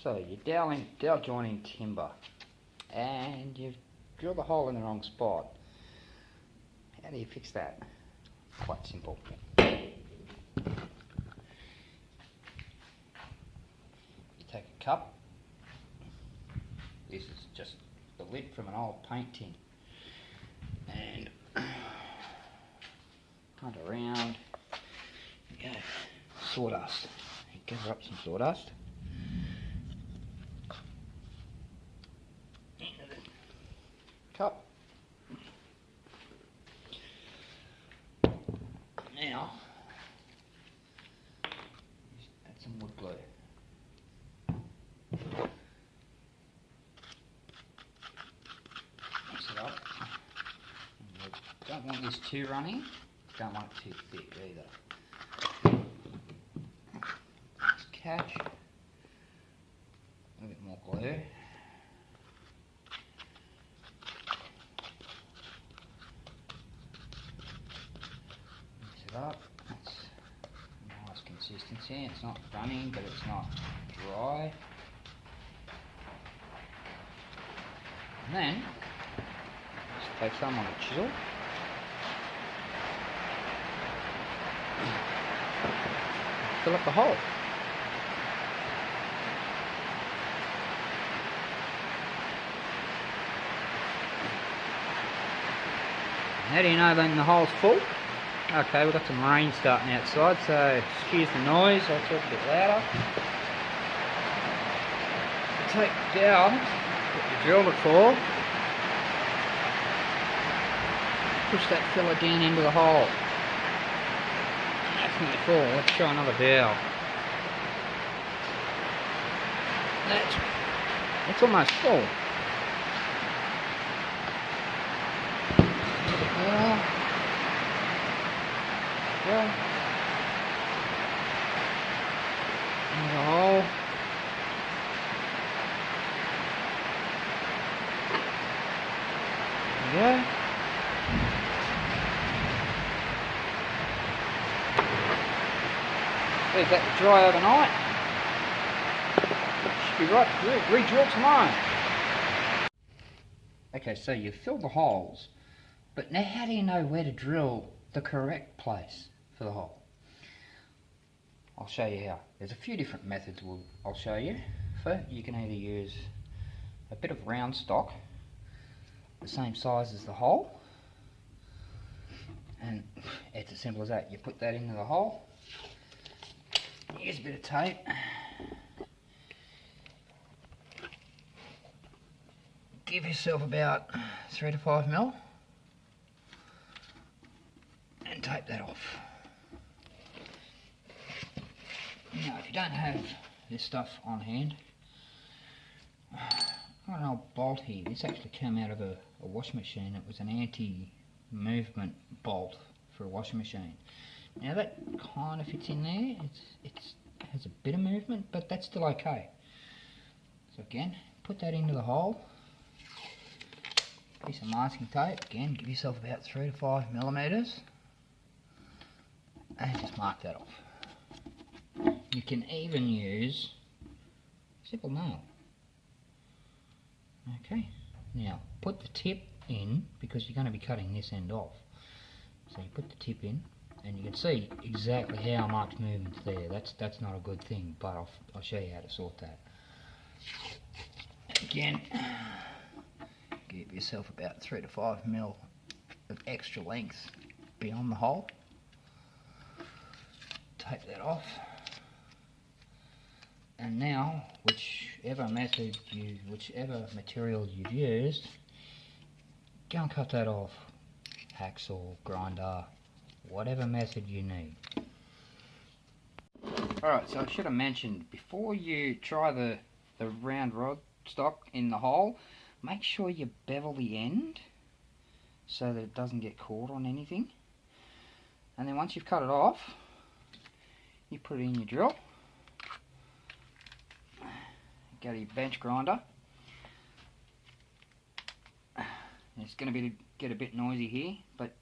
So you're dowel joining timber and you've drilled the hole in the wrong spot. How do you fix that? Quite simple. You take a cup. This is just the lid from an old paint tin. And hunt around. You go. Sawdust. You gather up some sawdust. Into the cup. Now, add some wood glue. Mix it up. Don't want this too runny. Don't want it too thick either. Let's catch a little bit more glue. Mix it up. That's a nice consistency. It's not running, but it's not dry. And then just take some on a chisel. Fill up the hole. How do you know then the hole's full? Okay, we've got some rain starting outside, so excuse the noise, I'll talk a bit louder. Take the dowel that you drilled it for, push that filler down into the hole. Definitely full. Let's try another dowel. That's almost full. Yeah. Into the hole. There we go. Leave that to dry overnight. Should be right to re-drill tomorrow. Okay, so you've filled the holes, but now how do you know where to drill the correct place for the hole? I'll show you how. There's a few different methods I'll show you. First, you can either use a bit of round stock, the same size as the hole, and it's as simple as that. You put that into the hole. Use a bit of tape. Give yourself about 3 to 5 mil and tape that off. Now, if you don't have this stuff on hand, I've got an old bolt here. This actually came out of a washing machine. It was an anti-movement bolt for a washing machine. Now that kind of fits in there. It has a bit of movement, but that's still okay. So again, put that into the hole. Piece of masking tape. Again, give yourself about 3 to 5 millimeters, and just mark that off. You can even use a simple nail. Okay. Now put the tip in because you're going to be cutting this end off. So you put the tip in. And you can see exactly how much movement's there. That's not a good thing, but I'll show you how to sort that. Again, give yourself about 3 to 5 mil of extra length beyond the hole. Take that off. And now, whichever material you've used, go and cut that off. Hacksaw, grinder, whatever method you need. Alright, so I should have mentioned, before you try the round rod stock in the hole, make sure you bevel the end so that it doesn't get caught on anything. And then once you've cut it off, you put it in your drill. Go to your bench grinder. It's going to get a bit noisy here, but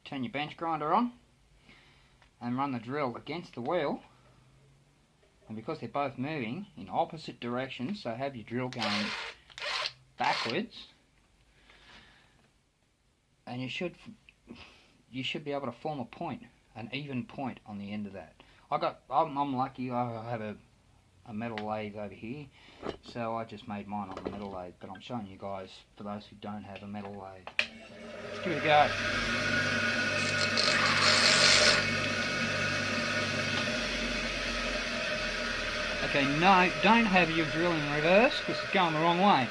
turn your bench grinder on and run the drill against the wheel And because they're both moving in opposite directions, so have your drill going backwards, and you should be able to form a point, an even point on the end of that. I'm lucky. I have a metal lathe over here, so I just made mine on the metal lathe. But I'm showing you guys for those who don't have a metal lathe. Let's give it a go. Okay, no, don't have your drill in reverse because it's going the wrong way.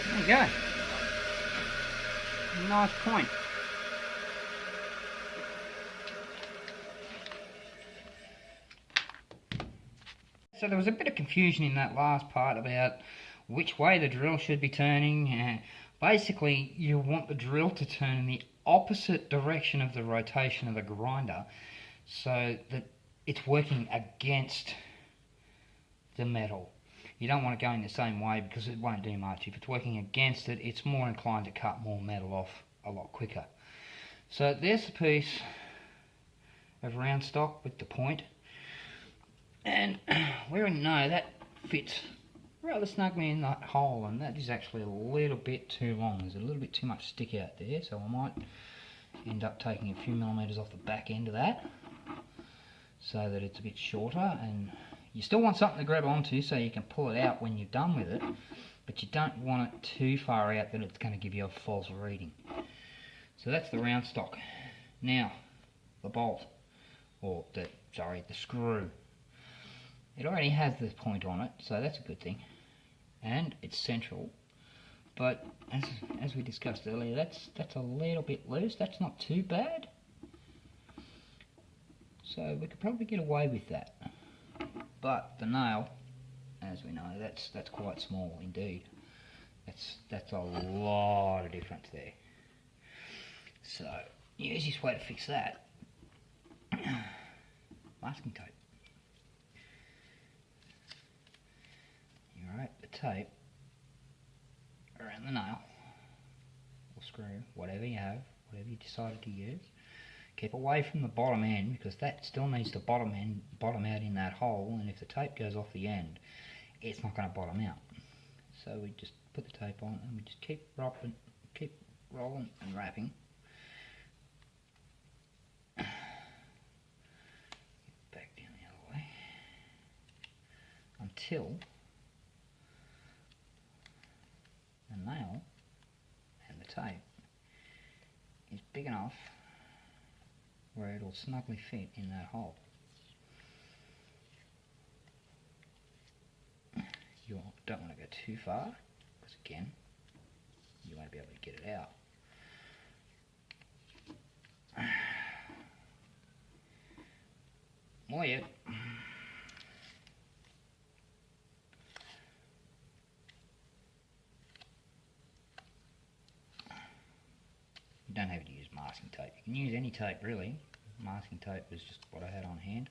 There you go. Nice point. So there was a bit of confusion in that last part about which way the drill should be turning. Basically, you want the drill to turn in the opposite direction of the rotation of the grinder so that it's working against the metal. You don't want to go in the same way because it won't do much. If it's working against it, it's more inclined to cut more metal off a lot quicker. So there's the piece of round stock with the point. And we already know that fits rather snugly in that hole, and that is actually a little bit too long. There's a little bit too much stick out there, so I might end up taking a few millimetres off the back end of that so that it's a bit shorter. And you still want something to grab onto so you can pull it out when you're done with it, but you don't want it too far out that it's going to give you a false reading. So that's the round stock. Now, the bolt, or the screw. It already has this point on it, so that's a good thing. And it's central, but as we discussed earlier, that's a little bit loose. That's not too bad. So we could probably get away with that. But the nail, as we know, that's quite small indeed. That's a lot of difference there. So the easiest way to fix that, masking tape. You wrap the tape around the nail or screw, whatever you have, whatever you decided to use. Keep away from the bottom end because that still needs to bottom out in that hole, and if the tape goes off the end, it's not going to bottom out. So we just put the tape on and we just keep rolling and wrapping. Back down the other way until the nail and the tape is big enough where it'll snugly fit in that hole. You don't want to go too far because again you won't be able to get it out. More yet. You don't have to use masking tape. You can use any tape really. Masking tape is just what I had on hand.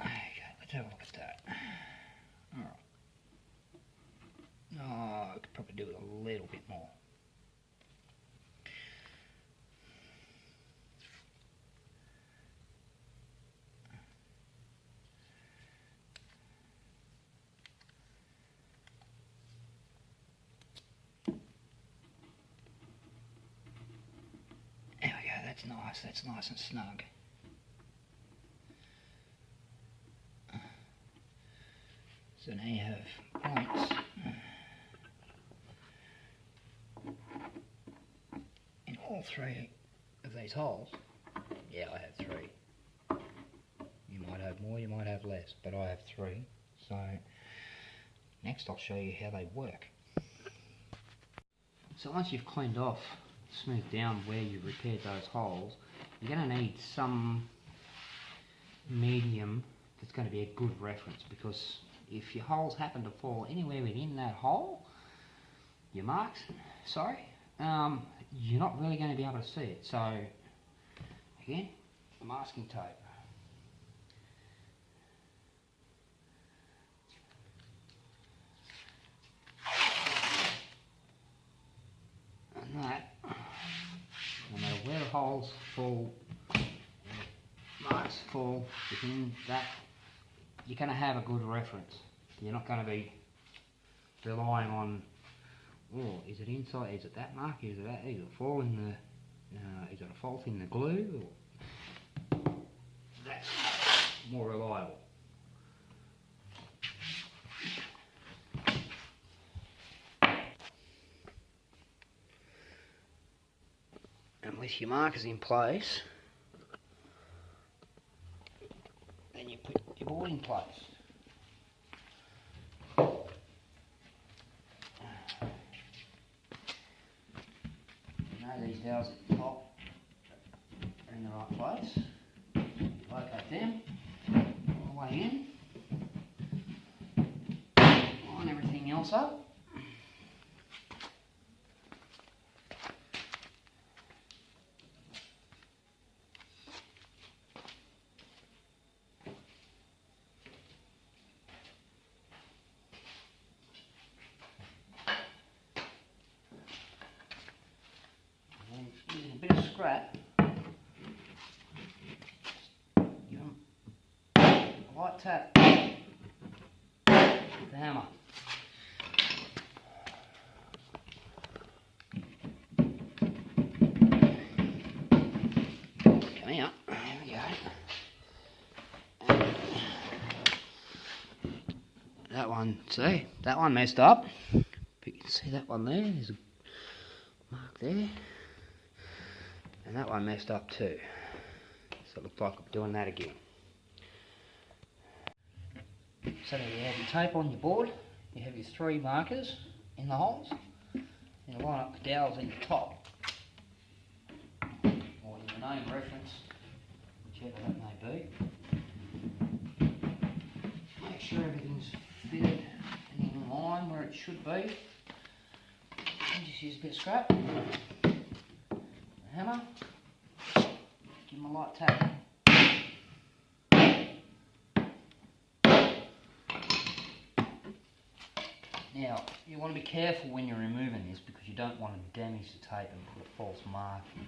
Okay, let's have a look at that. Alright. Oh, I could probably do it a little bit more. There we go, that's nice and snug. So now you have points all three of these holes. Yeah, I have three. You might have more, you might have less, but I have three. So next I'll show you how they work. So once you've cleaned off, smoothed down where you repaired those holes, you're going to need some medium that's going to be a good reference, because if your holes happen to fall anywhere within that hole, your marks, you're not really going to be able to see it. So again, masking tape. And that, no matter where the holes fall, marks fall within that, you're going to have a good reference. You're not going to be relying on, oh, is it inside, is it that mark, is it that, is it fall in the, is it a fault in the glue, or that's more reliable. And with your markers in place, then you put your board in place. These dowels at the top are in the right place. Locate them all the way in. Line everything else up. Using a bit of scrap, give them a light tap with the hammer. Coming up, there we go. And that one, see, that one messed up. But you can see that one there, there's a mark there. And that one messed up too. So it looks like I'm doing that again. So there you have your tape on your board. You have your three markers in the holes. You line up the dowels in the top, or your name reference, whichever that may be. Make sure everything's fitted and in line where it should be. And just use a bit of scrap. Hammer, give them a light tap. Now, you want to be careful when you're removing this, because you don't want to damage the tape and put a false mark in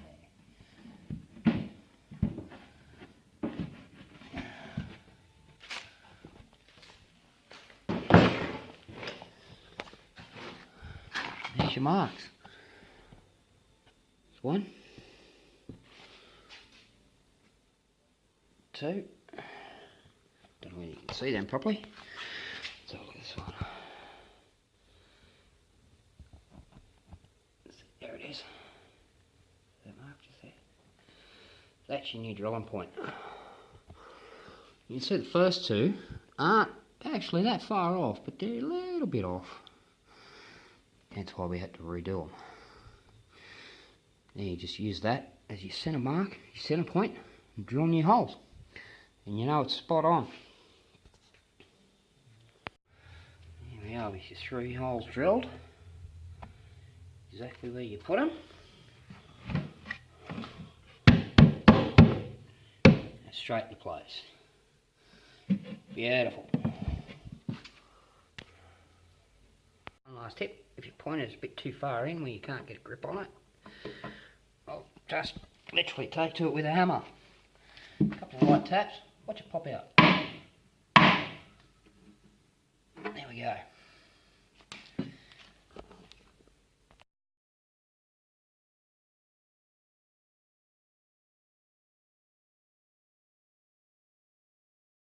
there. There's your marks. One, two, don't know whether you can see them properly. Let's have a look at this one. There it is. That mark just there. That's your new drilling point. You can see the first two aren't actually that far off, but they're a little bit off. That's why we had to redo them. Then you just use that as your centre mark, your centre point, and drill in your holes. And you know it's spot on. Here we are with your three holes drilled. Exactly where you put them. And straight to place. Beautiful. One last tip, if your pointer is a bit too far in where you can't get a grip on it, I'll just literally take to it with a hammer. A couple of light taps, watch it pop out.